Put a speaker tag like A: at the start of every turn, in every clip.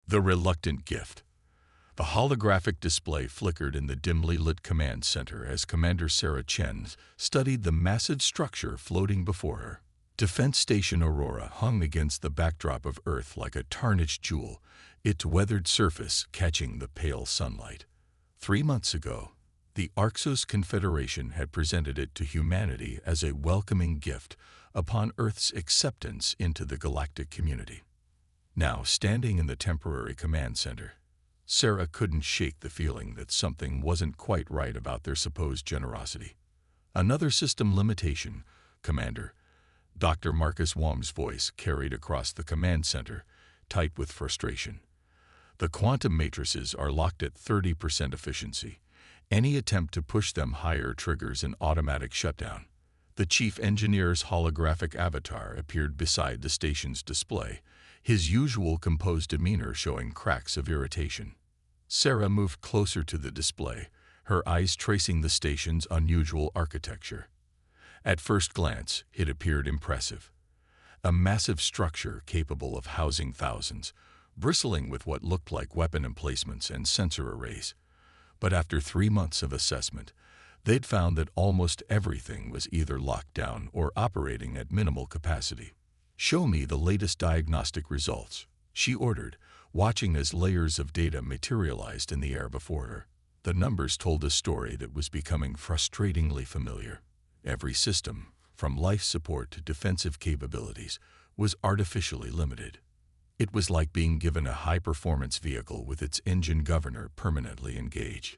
A: The reluctant gift. The holographic display flickered in the dimly lit command center as Commander Sarah Chen studied the massive structure floating before her. Defense Station Aurora hung against the backdrop of Earth like a tarnished jewel, its weathered surface catching the pale sunlight. 3 months ago, the Arxos Confederation had presented it to humanity as a welcoming gift upon Earth's acceptance into the galactic community. Now, standing in the temporary command center, Sarah couldn't shake the feeling that something wasn't quite right about their supposed generosity. "Another system limitation, Commander," Dr. Marcus Wong's voice carried across the command center, tight with frustration. "The quantum matrices are locked at 30% efficiency. Any attempt to push them higher triggers an automatic shutdown." The chief engineer's holographic avatar appeared beside the station's display, his usual composed demeanor showing cracks of irritation. Sarah moved closer to the display, her eyes tracing the station's unusual architecture. At first glance, it appeared impressive. A massive structure capable of housing thousands, bristling with what looked like weapon emplacements and sensor arrays. But after 3 months of assessment, they'd found that almost everything was either locked down or operating at minimal capacity. "Show me the latest diagnostic results," she ordered, watching as layers of data materialized in the air before her. The numbers told a story that was becoming frustratingly familiar. Every system, from life support to defensive capabilities, was artificially limited. It was like being given a high-performance vehicle with its engine governor permanently engaged.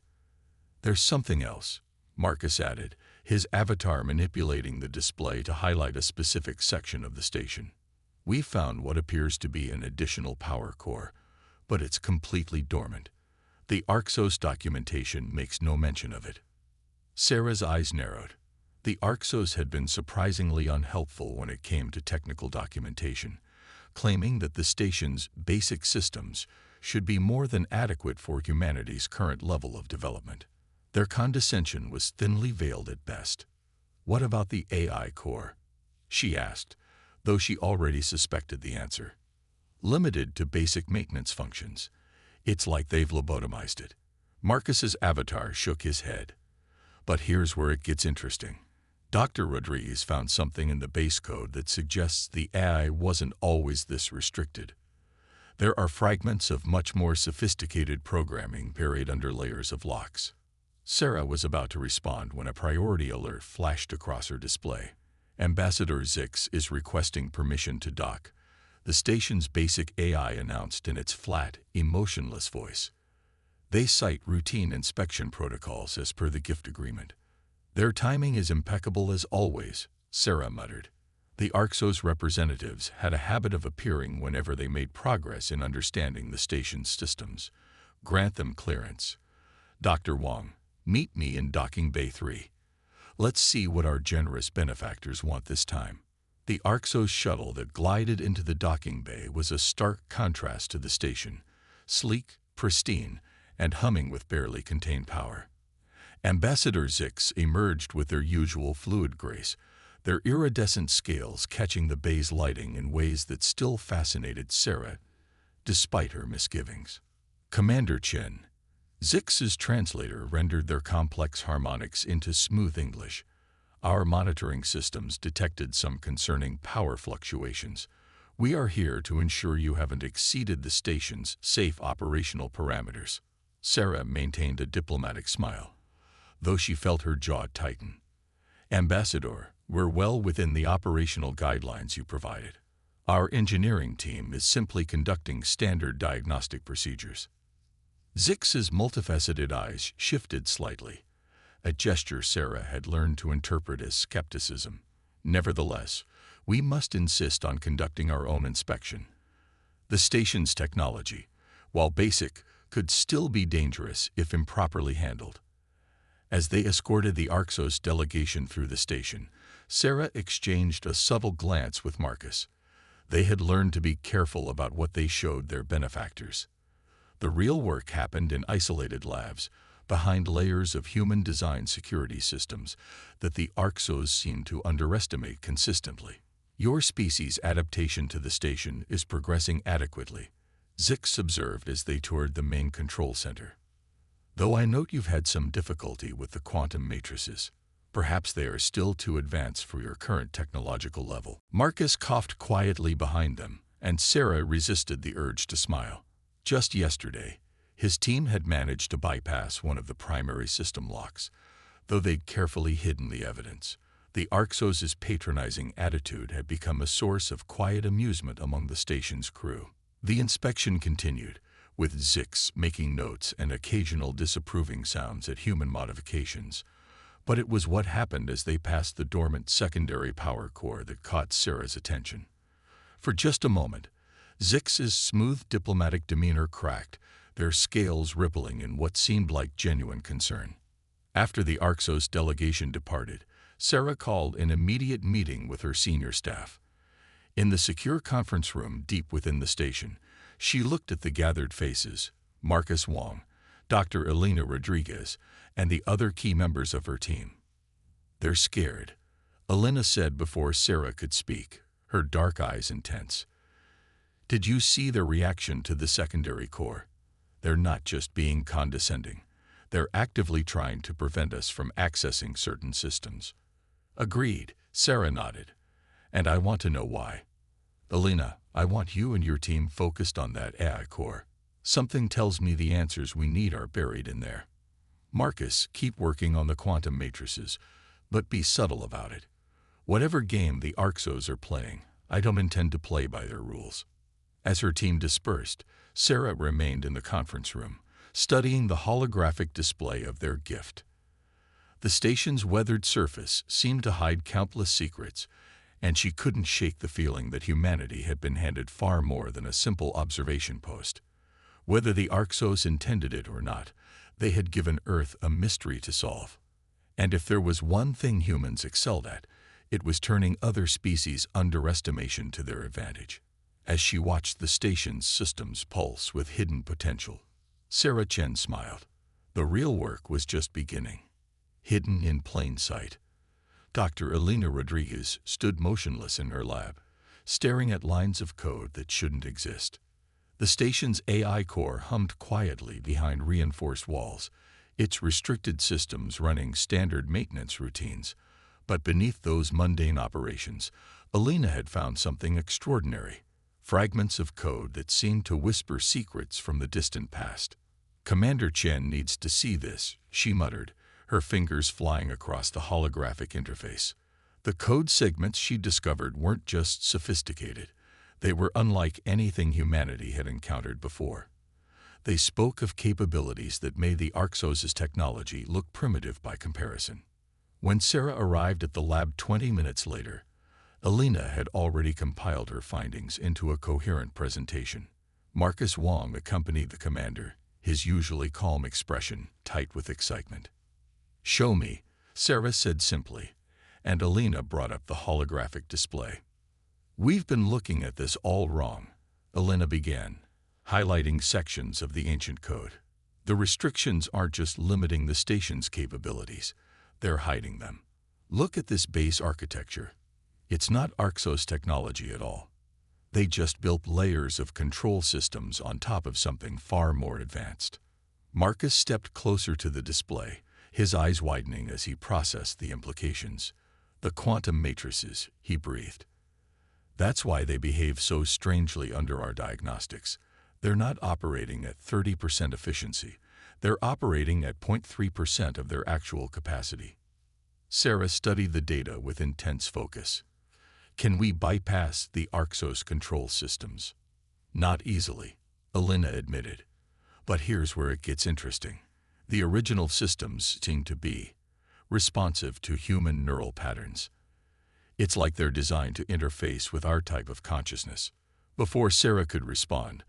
A: "There's something else," Marcus added, his avatar manipulating the display to highlight a specific section of the station. "We found what appears to be an additional power core, but it's completely dormant. The Arxos documentation makes no mention of it." Sarah's eyes narrowed. The Arxos had been surprisingly unhelpful when it came to technical documentation, claiming that the station's basic systems should be more than adequate for humanity's current level of development. Their condescension was thinly veiled at best. "What about the AI core?" she asked, though she already suspected the answer. "Limited to basic maintenance functions. It's like they've lobotomized it." Marcus's avatar shook his head. "But here's where it gets interesting. Dr. Rodriguez found something in the base code that suggests the AI wasn't always this restricted. There are fragments of much more sophisticated programming buried under layers of locks." Sarah was about to respond when a priority alert flashed across her display. "Ambassador Zix is requesting permission to dock," the station's basic AI announced in its flat, emotionless voice. "They cite routine inspection protocols as per the gift agreement." "Their timing is impeccable as always," Sarah muttered. The Arxos representatives had a habit of appearing whenever they made progress in understanding the station's systems. "Grant them clearance. Dr. Wong, meet me in docking bay 3. Let's see what our generous benefactors want this time." The Arxos shuttle that glided into the docking bay was a stark contrast to the station, sleek, pristine, and humming with barely contained power. Ambassador Zix emerged with their usual fluid grace, their iridescent scales catching the bay's lighting in ways that still fascinated Sarah, despite her misgivings. "Commander Chen," Zix's translator rendered their complex harmonics into smooth English. "Our monitoring systems detected some concerning power fluctuations. We are here to ensure you haven't exceeded the station's safe operational parameters." Sarah maintained a diplomatic smile, though she felt her jaw tighten. "Ambassador, we're well within the operational guidelines you provided. Our engineering team is simply conducting standard diagnostic procedures." Zix's multifaceted eyes shifted slightly, a gesture Sarah had learned to interpret as skepticism. "Nevertheless, we must insist on conducting our own inspection. The station's technology, while basic, could still be dangerous if improperly handled." As they escorted the Arxos delegation through the station, Sarah exchanged a subtle glance with Marcus. They had learned to be careful about what they showed their benefactors. The real work happened in isolated labs, behind layers of human-designed security systems that the Arxos seemed to underestimate consistently. "Your species' adaptation to the station is progressing adequately," Zix observed as they toured the main control center. "Though I note you've had some difficulty with the quantum matrices. Perhaps they are still too advanced for your current technological level." Marcus coughed quietly behind them, and Sarah resisted the urge to smile. Just yesterday, his team had managed to bypass one of the primary system locks, though they'd carefully hidden the evidence. The Arxos' patronizing attitude had become a source of quiet amusement among the station's crew. The inspection continued, with Zix making notes and occasional disapproving sounds at human modifications. But it was what happened as they passed the dormant secondary power core that caught Sarah's attention. For just a moment, Zix's smooth diplomatic demeanor cracked, their scales rippling in what seemed like genuine concern. After the Arxos delegation departed, Sarah called an immediate meeting with her senior staff. In the secure conference room deep within the station, she looked at the gathered faces: Marcus Wong, Dr. Elena Rodriguez, and the other key members of her team. "They're scared," Elena said before Sarah could speak, her dark eyes intense. "Did you see their reaction to the secondary core? They're not just being condescending. They're actively trying to prevent us from accessing certain systems." "Agreed," Sarah nodded. "And I want to know why. Elena, I want you and your team focused on that AI core. Something tells me the answers we need are buried in there. Marcus, keep working on the quantum matrices, but be subtle about it. Whatever game the Arxos are playing, I don't intend to play by their rules." As her team dispersed, Sarah remained in the conference room, studying the holographic display of their gift. The station's weathered surface seemed to hide countless secrets, and she couldn't shake the feeling that humanity had been handed far more than a simple observation post. Whether the Arxos intended it or not, they had given Earth a mystery to solve. And if there was one thing humans excelled at, it was turning other species' underestimation to their advantage. As she watched the station's systems pulse with hidden potential, Sarah Chen smiled. The real work was just beginning. Hidden in plain sight, Dr. Elena Rodriguez stood motionless in her lab, staring at lines of code that shouldn't exist. The station's AI core hummed quietly behind reinforced walls, its restricted systems running standard maintenance routines. But beneath those mundane operations, Elena had found something extraordinary: fragments of code that seemed to whisper secrets from the distant past. "Commander Chen needs to see this," she muttered, her fingers flying across the holographic interface. The code segments she discovered weren't just sophisticated. They were unlike anything humanity had encountered before. They spoke of capabilities that made the Arxos' technology look primitive by comparison. When Sarah arrived at the lab 20 minutes later, Elena had already compiled her findings into a coherent presentation. Marcus Wong accompanied the commander, his usually calm expression tight with excitement. "Show me," Sarah said simply, and Elena brought up the holographic display. "We've been looking at this all wrong," Elena began, highlighting sections of the ancient code. "The restrictions aren't just limiting the station's capabilities, they're hiding them. Look at this base architecture. It's not Arxos technology at all. They just built layers of control systems on top of something far more advanced." Marcus stepped closer to the display, his eyes widening as he processed the implications. "The quantum matrices," he breathed. "That's why they behave so strangely under our diagnostics. They're not operating at 30% efficiency. They're operating at 0.3% of their actual capacity." Sarah studied the data with intense focus. "Can we bypass the Arxos control systems?" "Not easily," Elena admitted. "But here's where it gets interesting. The original systems seem to be responsive to human neural patterns. It's like they're designed to interface with our type of consciousness." Before Sarah could respond,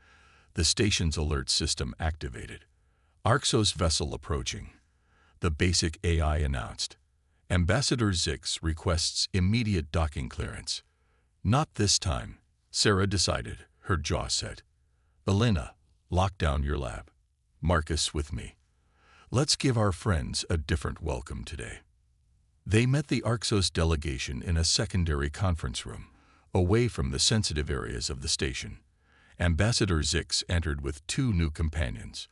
A: the station's alert system activated. "Arxos vessel approaching," the basic AI announced. "Ambassador Zix requests immediate docking clearance." "Not this time," Sarah decided, her jaw set. "Elena, lock down your lab. Marcus with me. Let's give our friends a different welcome today." They met the Arxos delegation in a secondary conference room, away from the sensitive areas of the station. Ambassador Zix entered with two new companions,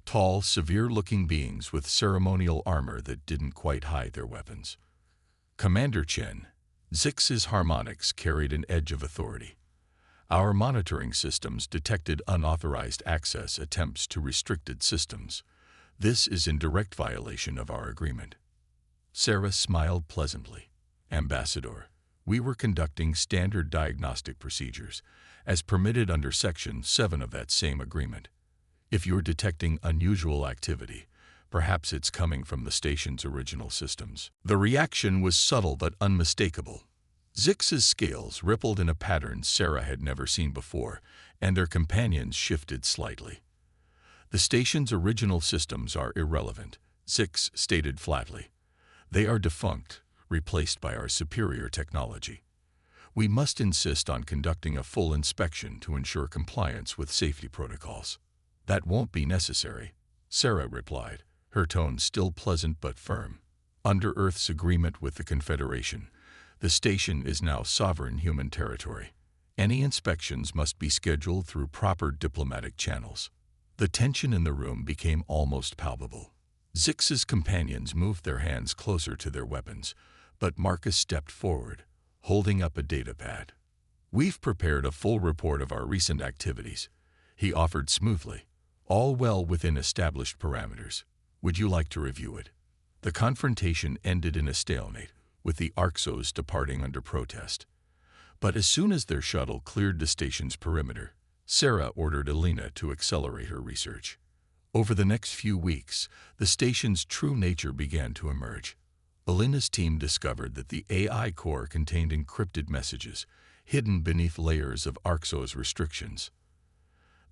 A: tall, severe-looking beings with ceremonial armor that didn't quite hide their weapons. Commander Chen, Zix's harmonics carried an edge of authority. Our monitoring systems detected unauthorized access attempts to restricted systems. This is in direct violation of our agreement. Sarah smiled pleasantly. Ambassador, we were conducting standard diagnostic procedures, as permitted under Section 7 of that same agreement. If you're detecting unusual activity, perhaps it's coming from the station's original systems. The reaction was subtle but unmistakable. Zix's scales rippled in a pattern Sarah had never seen before, and their companions shifted slightly. The station's original systems are irrelevant, Zix stated flatly. They are defunct, replaced by our superior technology. We must insist on conducting a full inspection to ensure compliance with safety protocols. That won't be necessary, Sarah replied, her tone still pleasant but firm. Under Earth's agreement with the Confederation, the station is now sovereign human territory. Any inspections must be scheduled through proper diplomatic channels. The tension in the room became almost palpable. Zix's companions moved their hands closer to their weapons, but Marcus stepped forward, holding up a datapad. We've prepared a full report of our recent activities, he offered smoothly, all well within established parameters. Would you like to review it? The confrontation ended in a stalemate, with the Arxos departing under protest. But as soon as their shuttle cleared the station's perimeter, Sarah ordered Alina to accelerate her research. Over the next few weeks, the station's true nature began to emerge. Alina's team discovered that the AI core contained encrypted messages, hidden beneath layers of Arxos restrictions.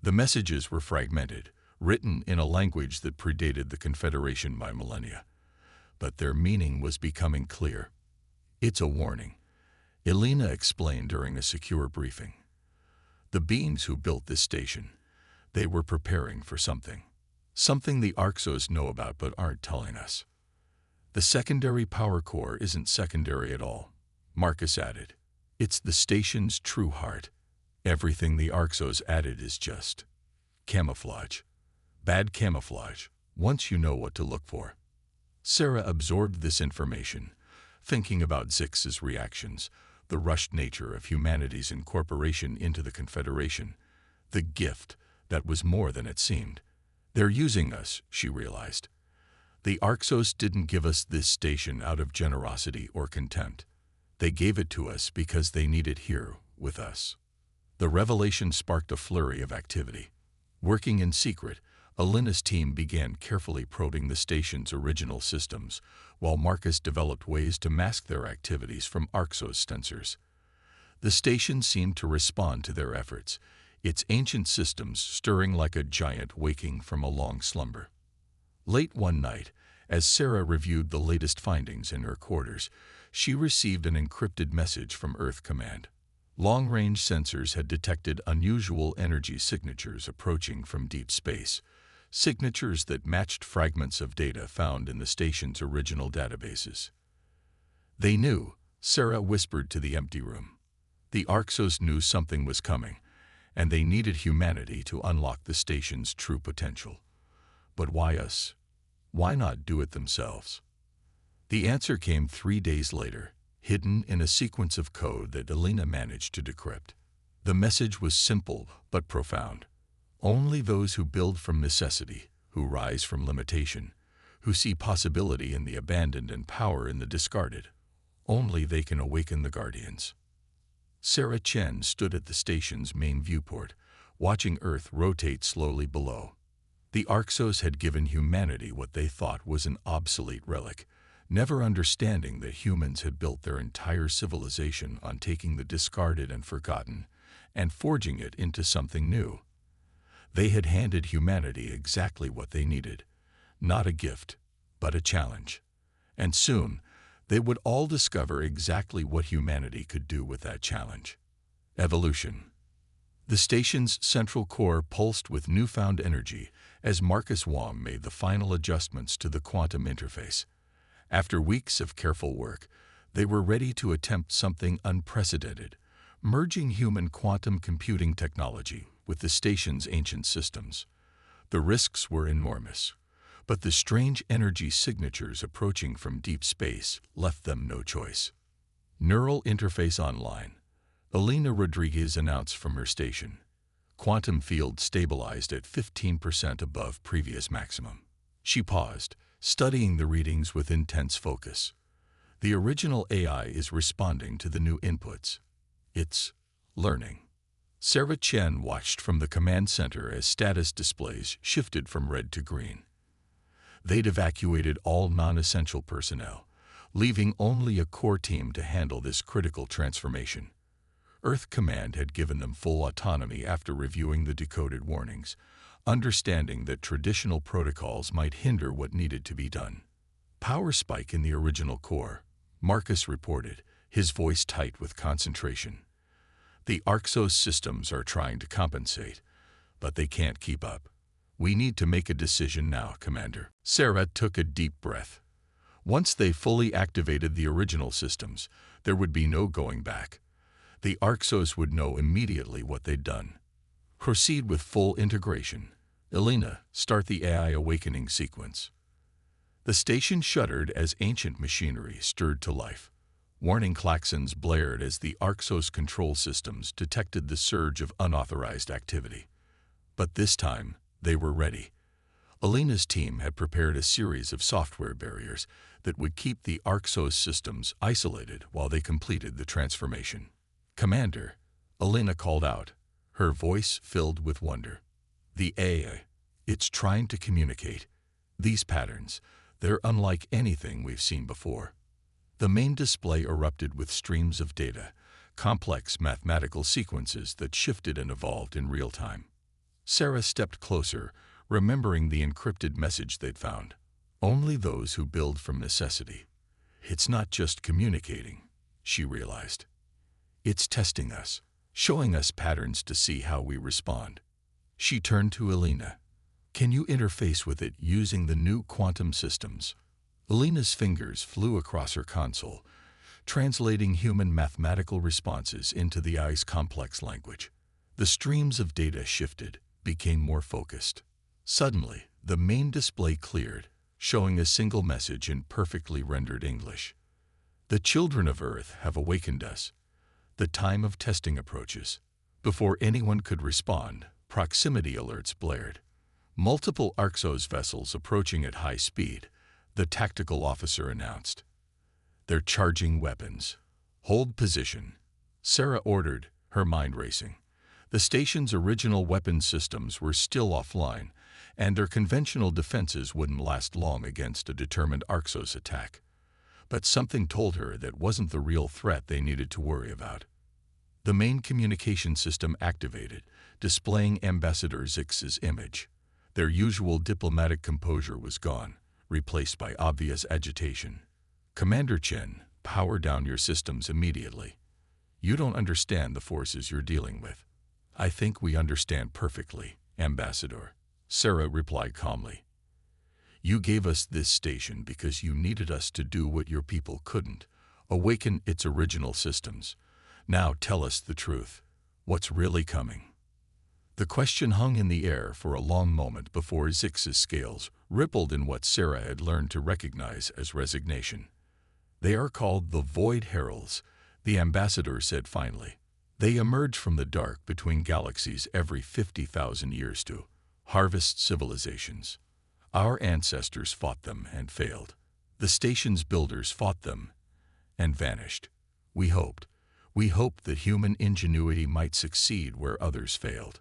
A: The messages were fragmented, written in a language that predated the Confederation by millennia. But their meaning was becoming clear. It's a warning, Alina explained during a secure briefing. The beings who built this station, they were preparing for something. Something the Arxos know about but aren't telling us. The secondary power core isn't secondary at all, Marcus added. It's the station's true heart. Everything the Arxos added is just camouflage. Bad camouflage, once you know what to look for. Sarah absorbed this information, thinking about Zix's reactions, the rushed nature of humanity's incorporation into the Confederation, the gift that was more than it seemed. They're using us, she realized. The Arxos didn't give us this station out of generosity or contempt. They gave it to us because they need it here with us. The revelation sparked a flurry of activity. Working in secret, Alina's team began carefully probing the station's original systems, while Marcus developed ways to mask their activities from Arxos sensors. The station seemed to respond to their efforts, its ancient systems stirring like a giant waking from a long slumber. Late one night, as Sarah reviewed the latest findings in her quarters, she received an encrypted message from Earth Command. Long-range sensors had detected unusual energy signatures approaching from deep space, signatures that matched fragments of data found in the station's original databases. They knew, Sarah whispered to the empty room. The Arxos knew something was coming, and they needed humanity to unlock the station's true potential. But why us? Why not do it themselves? The answer came 3 days later, hidden in a sequence of code that Alina managed to decrypt. The message was simple but profound. Only those who build from necessity, who rise from limitation, who see possibility in the abandoned and power in the discarded, only they can awaken the guardians. Sarah Chen stood at the station's main viewport, watching Earth rotate slowly below. The Arxos had given humanity what they thought was an obsolete relic, never understanding that humans had built their entire civilization on taking the discarded and forgotten and forging it into something new. They had handed humanity exactly what they needed, not a gift, but a challenge. And soon, they would all discover exactly what humanity could do with that challenge. Evolution. The station's central core pulsed with newfound energy as Marcus Wong made the final adjustments to the quantum interface. After weeks of careful work, they were ready to attempt something unprecedented, merging human quantum computing technology with the station's ancient systems. The risks were enormous, but the strange energy signatures approaching from deep space left them no choice. Neural interface online. Elena Rodriguez announced from her station. Quantum field stabilized at 15% above previous maximum. She paused, studying the readings with intense focus. The original AI is responding to the new inputs. It's learning. Sarah Chen watched from the command center as status displays shifted from red to green. They'd evacuated all non-essential personnel, leaving only a core team to handle this critical transformation. Earth Command had given them full autonomy after reviewing the decoded warnings, understanding that traditional protocols might hinder what needed to be done. Power spike in the original core, Marcus reported, his voice tight with concentration. The Arxos systems are trying to compensate, but they can't keep up. We need to make a decision now, Commander. Sarah took a deep breath. Once they fully activated the original systems, there would be no going back. The Arxos would know immediately what they'd done. Proceed with full integration. Elena, start the AI awakening sequence. The station shuddered as ancient machinery stirred to life. Warning klaxons blared as the Arxos control systems detected the surge of unauthorized activity. But this time, they were ready. Elena's team had prepared a series of software barriers that would keep the Arxos systems isolated while they completed the transformation. Commander, Elena called out, her voice filled with wonder. The AI, it's trying to communicate. These patterns, they're unlike anything we've seen before. The main display erupted with streams of data, complex mathematical sequences that shifted and evolved in real time. Sarah stepped closer, remembering the encrypted message they'd found. Only those who build from necessity. It's not just communicating, she realized. It's testing us, showing us patterns to see how we respond. She turned to Elena. Can you interface with it using the new quantum systems? Elena's fingers flew across her console, translating human mathematical responses into the AI's complex language. The streams of data shifted, became more focused. Suddenly, the main display cleared, showing a single message in perfectly rendered English. The children of Earth have awakened us. The time of testing approaches. Before anyone could respond, proximity alerts blared. Multiple Arxos vessels approaching at high speed, the tactical officer announced. They're charging weapons. Hold position. Sarah ordered, her mind racing. The station's original weapon systems were still offline, and their conventional defenses wouldn't last long against a determined Arxos attack. But something told her that wasn't the real threat they needed to worry about. The main communication system activated, displaying Ambassador Zix's image. Their usual diplomatic composure was gone, replaced by obvious agitation. Commander Chen, power down your systems immediately. You don't understand the forces you're dealing with. I think we understand perfectly, Ambassador, Sarah replied calmly. You gave us this station because you needed us to do what your people couldn't, awaken its original systems. Now tell us the truth. What's really coming? The question hung in the air for a long moment before Zix's scales rippled in what Sarah had learned to recognize as resignation. They are called the Void Heralds, the ambassador said finally. They emerge from the dark between galaxies every 50,000 years to harvest civilizations. Our ancestors fought them and failed. The station's builders fought them and vanished. We hoped that human ingenuity might succeed where others failed.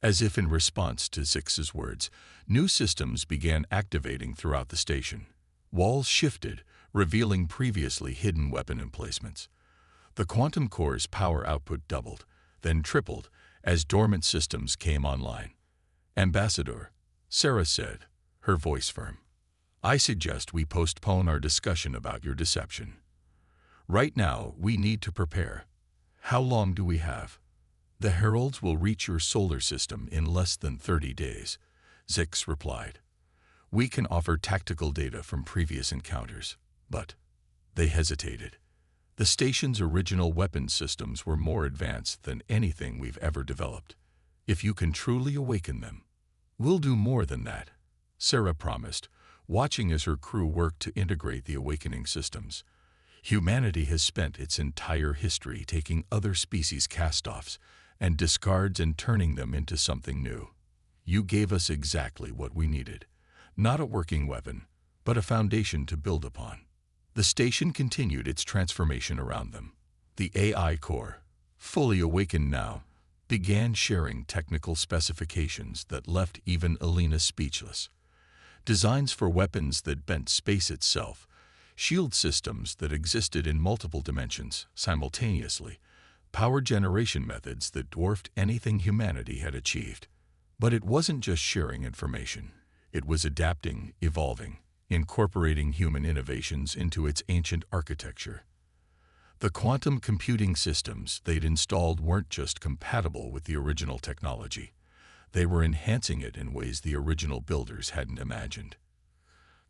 A: As if in response to Zix's words, new systems began activating throughout the station. Walls shifted, revealing previously hidden weapon emplacements. The quantum core's power output doubled, then tripled, as dormant systems came online. Ambassador, Sarah said, her voice firm. I suggest we postpone our discussion about your deception. Right now, we need to prepare. How long do we have? The heralds will reach your solar system in less than 30 days, Zix replied. We can offer tactical data from previous encounters, but they hesitated. The station's original weapon systems were more advanced than anything we've ever developed. If you can truly awaken them, we'll do more than that, Sarah promised, watching as her crew worked to integrate the awakening systems. Humanity has spent its entire history taking other species' cast-offs and discards and turning them into something new. You gave us exactly what we needed. Not a working weapon, but a foundation to build upon. The station continued its transformation around them. The AI core, fully awakened now, began sharing technical specifications that left even Alina speechless. Designs for weapons that bent space itself, shield systems that existed in multiple dimensions simultaneously, power generation methods that dwarfed anything humanity had achieved. But it wasn't just sharing information. It was adapting, evolving, incorporating human innovations into its ancient architecture. The quantum computing systems they'd installed weren't just compatible with the original technology. They were enhancing it in ways the original builders hadn't imagined.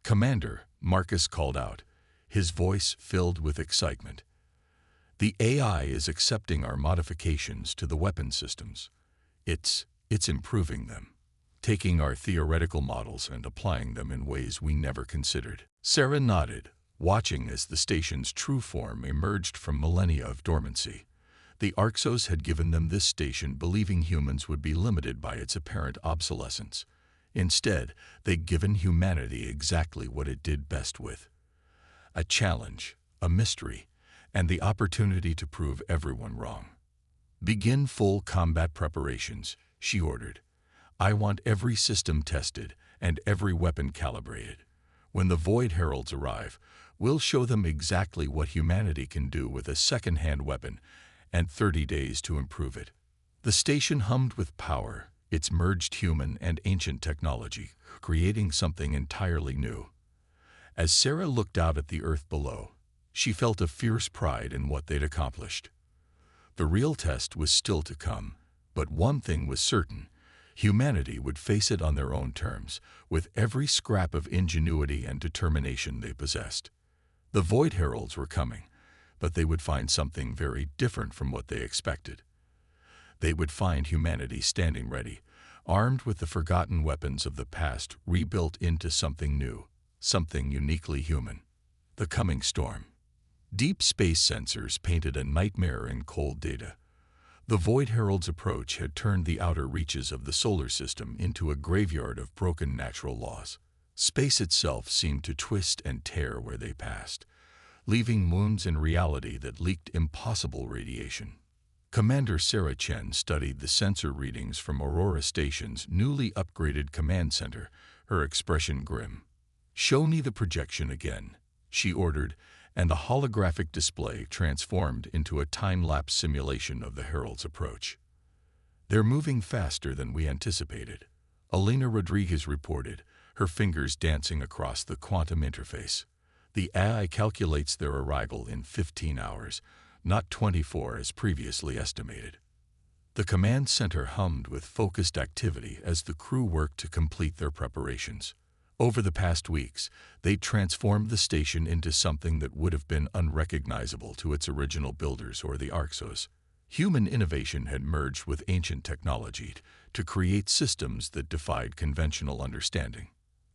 A: "Commander," Marcus called out, his voice filled with excitement. "The AI is accepting our modifications to the weapon systems. It's improving them, taking our theoretical models and applying them in ways we never considered." Sarah nodded, watching as the station's true form emerged from millennia of dormancy. The Arxos had given them this station believing humans would be limited by its apparent obsolescence. Instead, they'd given humanity exactly what it did best with: a challenge, a mystery, and the opportunity to prove everyone wrong. "Begin full combat preparations," she ordered. "I want every system tested and every weapon calibrated. When the Void Heralds arrive, we'll show them exactly what humanity can do with a second-hand weapon and 30 days to improve it." The station hummed with power, its merged human and ancient technology, creating something entirely new. As Sarah looked out at the earth below, she felt a fierce pride in what they'd accomplished. The real test was still to come, but one thing was certain: humanity would face it on their own terms, with every scrap of ingenuity and determination they possessed. The Void Heralds were coming, but they would find something very different from what they expected. They would find humanity standing ready, armed with the forgotten weapons of the past rebuilt into something new, something uniquely human. The coming storm. Deep space sensors painted a nightmare in cold data. The Void Herald's approach had turned the outer reaches of the solar system into a graveyard of broken natural laws. Space itself seemed to twist and tear where they passed, leaving wounds in reality that leaked impossible radiation. Commander Sarah Chen studied the sensor readings from Aurora Station's newly upgraded command center, her expression grim. "Show me the projection again," she ordered, and the holographic display transformed into a time-lapse simulation of the Herald's approach. "They're moving faster than we anticipated," Alina Rodriguez reported, her fingers dancing across the quantum interface. "The AI calculates their arrival in 15 hours, not 24 as previously estimated." The command center hummed with focused activity as the crew worked to complete their preparations. Over the past weeks, they transformed the station into something that would have been unrecognizable to its original builders or the Arxos. Human innovation had merged with ancient technology to create systems that defied conventional understanding.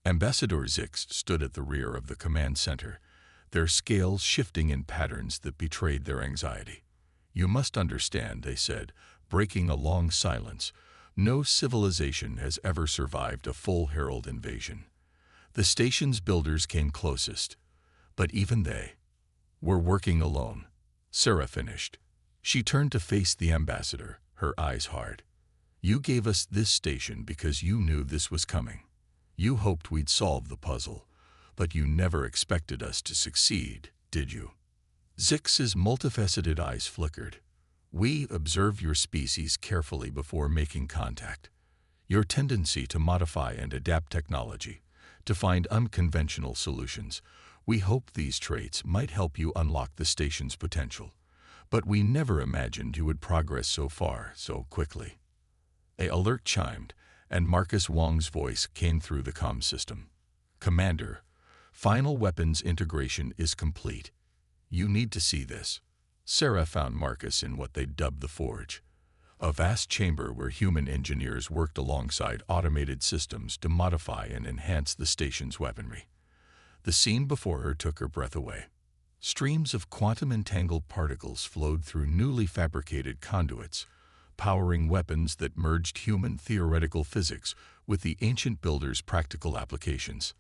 A: Ambassador Zix stood at the rear of the command center, their scales shifting in patterns that betrayed their anxiety. "You must understand," they said, breaking a long silence, "no civilization has ever survived a full Herald invasion. The station's builders came closest, but even they were working alone," Sarah finished. She turned to face the ambassador, her eyes hard. "You gave us this station because you knew this was coming. You hoped we'd solve the puzzle, but you never expected us to succeed, did you?" Zix's multifaceted eyes flickered. "We observed your species carefully before making contact. Your tendency to modify and adapt technology, to find unconventional solutions. We hoped these traits might help you unlock the station's potential, but we never imagined you would progress so far, so quickly." A alert chimed, and Marcus Wong's voice came through the comm system. "Commander, final weapons integration is complete. You need to see this." Sarah found Marcus in what they dubbed the Forge. a vast chamber where human engineers worked alongside automated systems to modify and enhance the station's weaponry. The scene before her took her breath away. Streams of quantum-entangled particles flowed through newly fabricated conduits, powering weapons that merged human theoretical physics with the ancient builder's practical applications.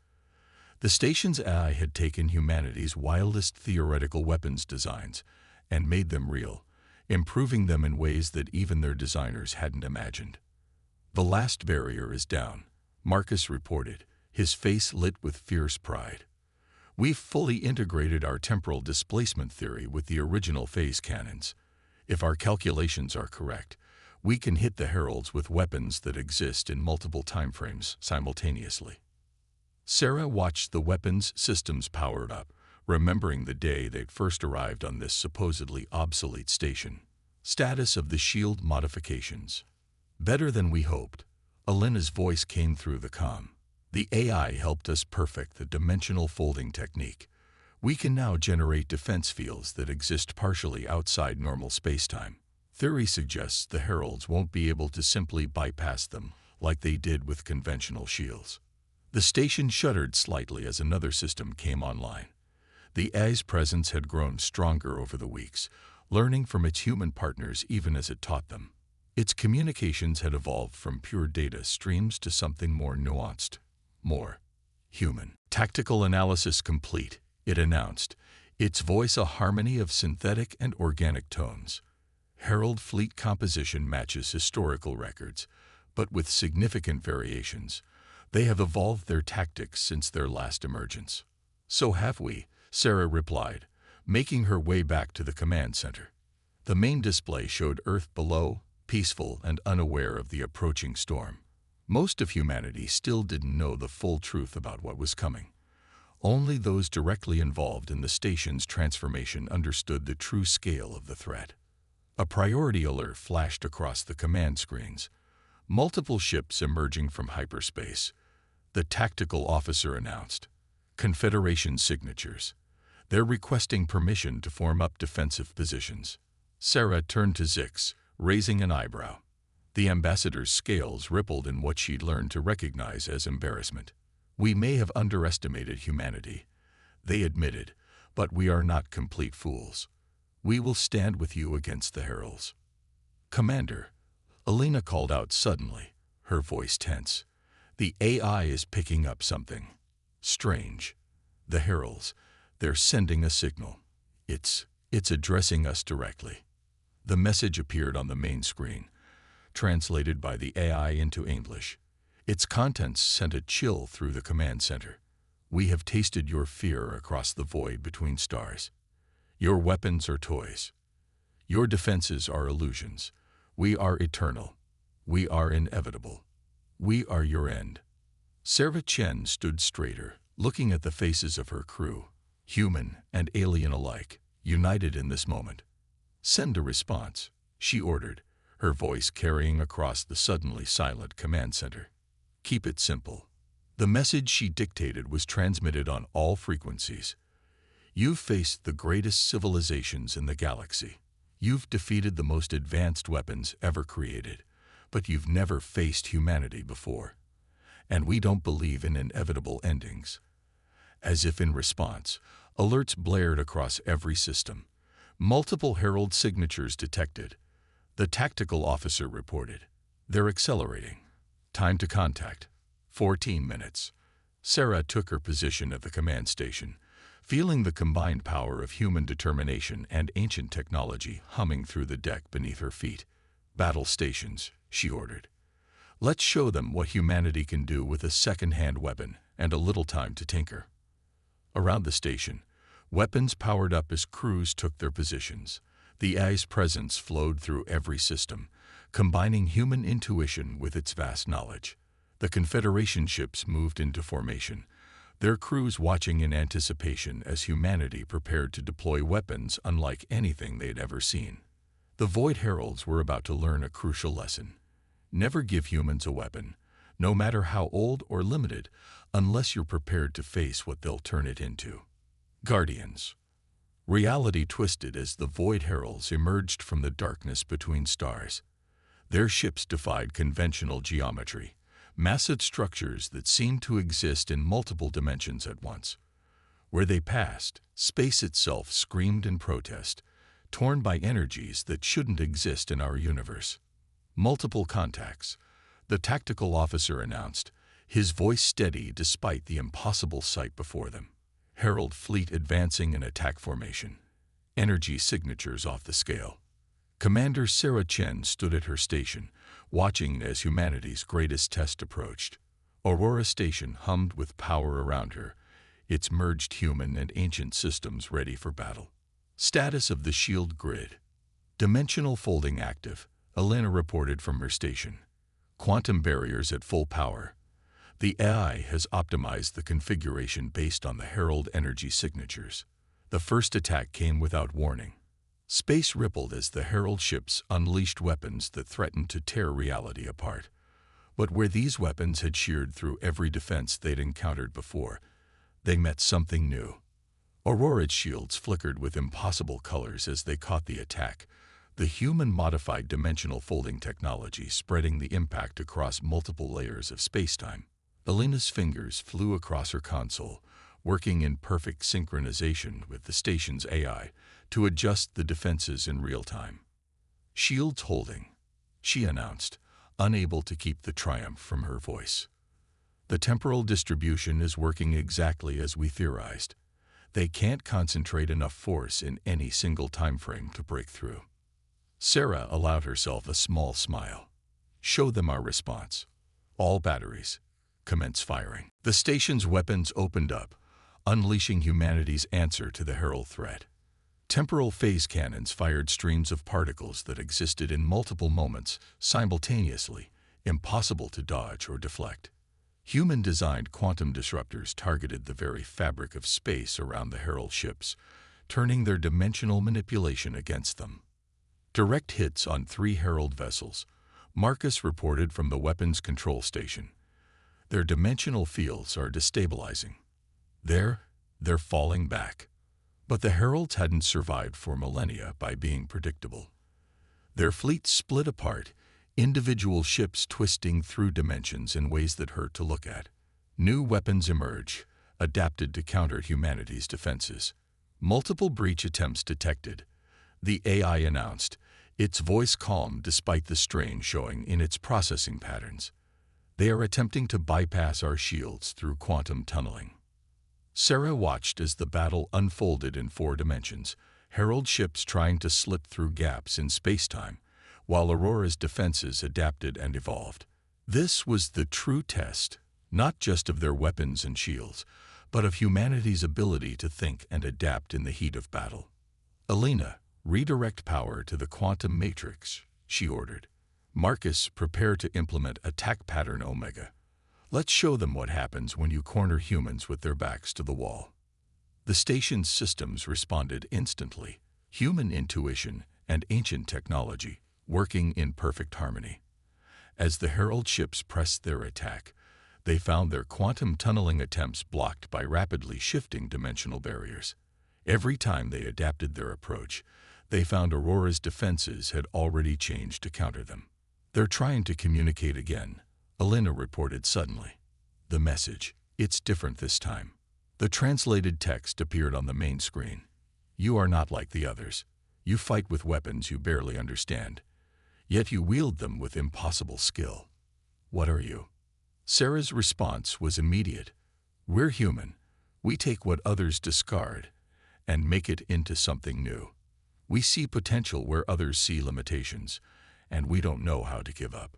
A: The station's AI had taken humanity's wildest theoretical weapons designs and made them real, improving them in ways that even their designers hadn't imagined. "The last barrier is down," Marcus reported, his face lit with fierce pride. "We've fully integrated our temporal displacement theory with the original phase cannons. If our calculations are correct, we can hit the heralds with weapons that exist in multiple timeframes simultaneously." Sarah watched the weapons systems powered up, remembering the day they'd first arrived on this supposedly obsolete station. Status of the shield modifications. "Better than we hoped." Elena's voice came through the comm. "The AI helped us perfect the dimensional folding technique. We can now generate defense fields that exist partially outside normal spacetime. Theory suggests the heralds won't be able to simply bypass them like they did with conventional shields." The station shuddered slightly as another system came online. The AI's presence had grown stronger over the weeks, learning from its human partners even as it taught them. Its communications had evolved from pure data streams to something more nuanced, more human. "Tactical analysis complete," it announced, its voice a harmony of synthetic and organic tones. "Herald fleet composition matches historical records, but with significant variations. They have evolved their tactics since their last emergence." "So have we," Sarah replied, making her way back to the command center. The main display showed Earth below, peaceful and unaware of the approaching storm. Most of humanity still didn't know the full truth about what was coming. Only those directly involved in the station's transformation understood the true scale of the threat. A priority alert flashed across the command screens. Multiple ships emerging from hyperspace. The tactical officer announced. "Confederation signatures. They're requesting permission to form up defensive positions." Sarah turned to Zix, raising an eyebrow. The ambassador's scales rippled in what she'd learned to recognize as embarrassment. "We may have underestimated humanity," they admitted, "but we are not complete fools. We will stand with you against the heralds." "Commander," Elena called out suddenly, her voice tense. "The AI is picking up something strange. The heralds, they're sending a signal. It's addressing us directly." The message appeared on the main screen, translated by the AI into English. Its contents sent a chill through the command center. "We have tasted your fear across the void between stars. Your weapons are toys. Your defenses are illusions. We are eternal. We are inevitable. We are your end." Sarah Chen stood straighter, looking at the faces of her crew, human and alien alike, united in this moment. "Send a response," she ordered, her voice carrying across the suddenly silent command center. "Keep it simple." The message she dictated was transmitted on all frequencies. "You've faced the greatest civilizations in the galaxy. You've defeated the most advanced weapons ever created, but you've never faced humanity before. And we don't believe in inevitable endings." As if in response, alerts blared across every system. Multiple herald signatures detected. The tactical officer reported. "They're accelerating. Time to contact. 14 minutes." Sarah took her position at the command station, feeling the combined power of human determination and ancient technology humming through the deck beneath her feet. "Battle stations," she ordered. "Let's show them what humanity can do with a second-hand weapon and a little time to tinker." Around the station, weapons powered up as crews took their positions. The AI's presence flowed through every system, combining human intuition with its vast knowledge. The Confederation ships moved into formation, their crews watching in anticipation as humanity prepared to deploy weapons unlike anything they'd ever seen. The Void Heralds were about to learn a crucial lesson. Never give humans a weapon, no matter how old or limited, unless you're prepared to face what they'll turn it into. Guardians. Reality twisted as the Void Heralds emerged from the darkness between stars. Their ships defied conventional geometry, massive structures that seemed to exist in multiple dimensions at once. Where they passed, space itself screamed in protest, torn by energies that shouldn't exist in our universe. Multiple contacts, the tactical officer announced, his voice steady despite the impossible sight before them. Herald fleet advancing in attack formation. Energy signatures off the scale. Commander Sarah Chen stood at her station, watching as humanity's greatest test approached. Aurora Station hummed with power around her, its merged human and ancient systems ready for battle. Status of the shield grid. Dimensional folding active, Elena reported from her station. Quantum barriers at full power. The AI has optimized the configuration based on the Herald energy signatures. The first attack came without warning. Space rippled as the Herald ships unleashed weapons that threatened to tear reality apart. But where these weapons had sheared through every defense they'd encountered before, they met something new. Aurora's shields flickered with impossible colors as they caught the attack, the human-modified dimensional folding technology spreading the impact across multiple layers of spacetime. Elena's fingers flew across her console, working in perfect synchronization with the station's AI to adjust the defenses in real time. "Shields holding," she announced, unable to keep the triumph from her voice. "The temporal distribution is working exactly as we theorized. They can't concentrate enough force in any single time frame to break through." Sarah allowed herself a small smile. "Show them our response. All batteries. Commence firing." The station's weapons opened up, unleashing humanity's answer to the Herald threat. Temporal phase cannons fired streams of particles that existed in multiple moments, simultaneously, impossible to dodge or deflect. Human-designed quantum disruptors targeted the very fabric of space around the Herald ships, turning their dimensional manipulation against them. Direct hits on 3 Herald vessels, Marcus reported from the weapons control station. Their dimensional fields are destabilizing. They're falling back. But the Heralds hadn't survived for millennia by being predictable. Their fleets split apart, individual ships twisting through dimensions in ways that hurt to look at. New weapons emerge, adapted to counter humanity's defenses. Multiple breach attempts detected. The AI announced, its voice calm despite the strain showing in its processing patterns. "They are attempting to bypass our shields through quantum tunneling." Sarah watched as the battle unfolded in 4 dimensions, Herald ships trying to slip through gaps in spacetime, while Aurora's defenses adapted and evolved. This was the true test, not just of their weapons and shields, but of humanity's ability to think and adapt in the heat of battle. "Elena, redirect power to the quantum matrix," she ordered. "Marcus, prepare to implement attack pattern Omega. Let's show them what happens when you corner humans with their backs to the wall." The station's systems responded instantly, human intuition and ancient technology working in perfect harmony. As the Herald ships pressed their attack, they found their quantum tunneling attempts blocked by rapidly shifting dimensional barriers. Every time they adapted their approach, they found Aurora's defenses had already changed to counter them. "They're trying to communicate again," Elena reported suddenly. "The message, it's different this time." The translated text appeared on the main screen. "You are not like the others. You fight with weapons you barely understand. Yet you wield them with impossible skill. What are you?" Sarah's response was immediate. "We're human. We take what others discard and make it into something new. We see potential where others see limitations, and we don't know how to give up."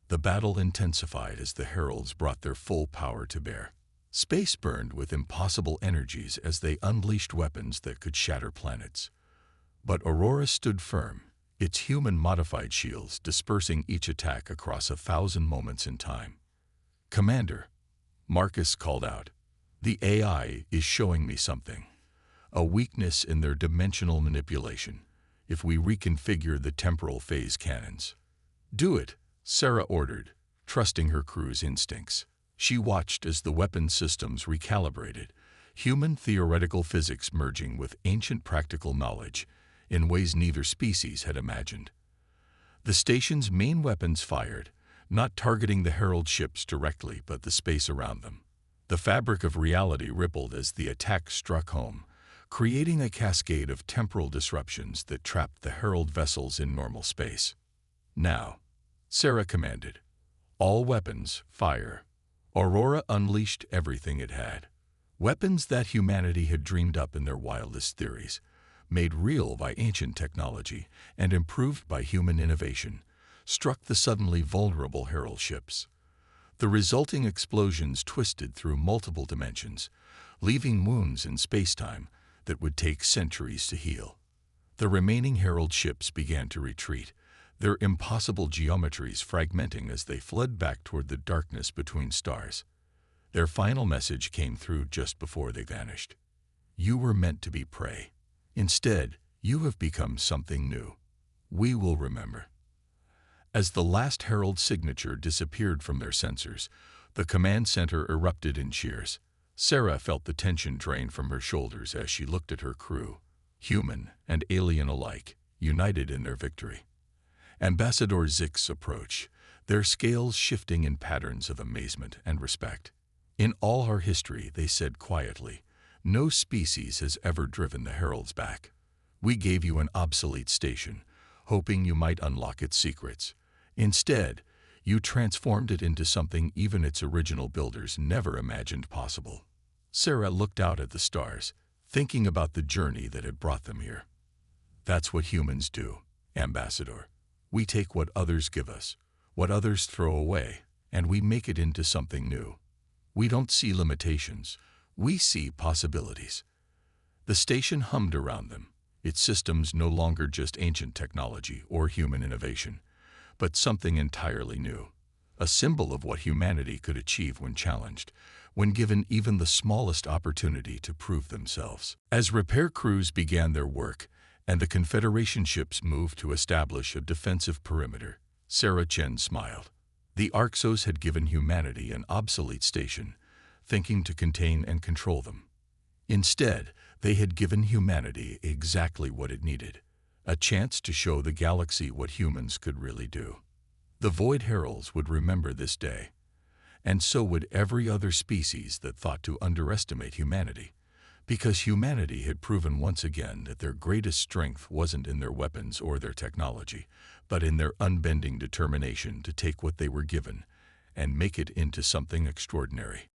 A: The battle intensified as the Heralds brought their full power to bear. Space burned with impossible energies as they unleashed weapons that could shatter planets. But Aurora stood firm, its human-modified shields dispersing each attack across 1,000 moments in time. "Commander," Marcus called out, "the AI is showing me something. A weakness in their dimensional manipulation, if we reconfigure the temporal phase cannons." "Do it," Sarah ordered, trusting her crew's instincts. She watched as the weapon systems recalibrated, human theoretical physics merging with ancient practical knowledge in ways neither species had imagined. The station's main weapons fired, not targeting the Herald ships directly but the space around them. The fabric of reality rippled as the attack struck home, creating a cascade of temporal disruptions that trapped the Herald vessels in normal space. "Now," Sarah commanded, "all weapons, fire." Aurora unleashed everything it had. Weapons that humanity had dreamed up in their wildest theories, made real by ancient technology and improved by human innovation, struck the suddenly vulnerable Herald ships. The resulting explosions twisted through multiple dimensions, leaving wounds in spacetime that would take centuries to heal. The remaining Herald ships began to retreat, their impossible geometries fragmenting as they fled back toward the darkness between stars. Their final message came through just before they vanished. "You were meant to be prey. Instead, you have become something new. We will remember." As the last Herald signature disappeared from their sensors, the command center erupted in cheers. Sarah felt the tension drain from her shoulders as she looked at her crew, human and alien alike, united in their victory. Ambassador Zick's approach, their scales shifting in patterns of amazement and respect. "In all our history," they said quietly, "no species has ever driven the Heralds back. We gave you an obsolete station, hoping you might unlock its secrets. Instead, you transformed it into something even its original builders never imagined possible." Sarah looked out at the stars, thinking about the journey that had brought them here. "That's what humans do, Ambassador. We take what others give us, what others throw away, and we make it into something new. We don't see limitations, we see possibilities." The station hummed around them, its systems no longer just ancient technology or human innovation, but something entirely new, a symbol of what humanity could achieve when challenged, when given even the smallest opportunity to prove themselves. As repair crews began their work, and the Confederation ships moved to establish a defensive perimeter, Sarah Chen smiled. The Arxos had given humanity an obsolete station, thinking to contain and control them. Instead, they had given humanity exactly what it needed, a chance to show the galaxy what humans could really do. The Void Heralds would remember this day, and so would every other species that thought to underestimate humanity, because humanity had proven once again that their greatest strength wasn't in their weapons or their technology, but in their unbending determination to take what they were given and make it into something extraordinary.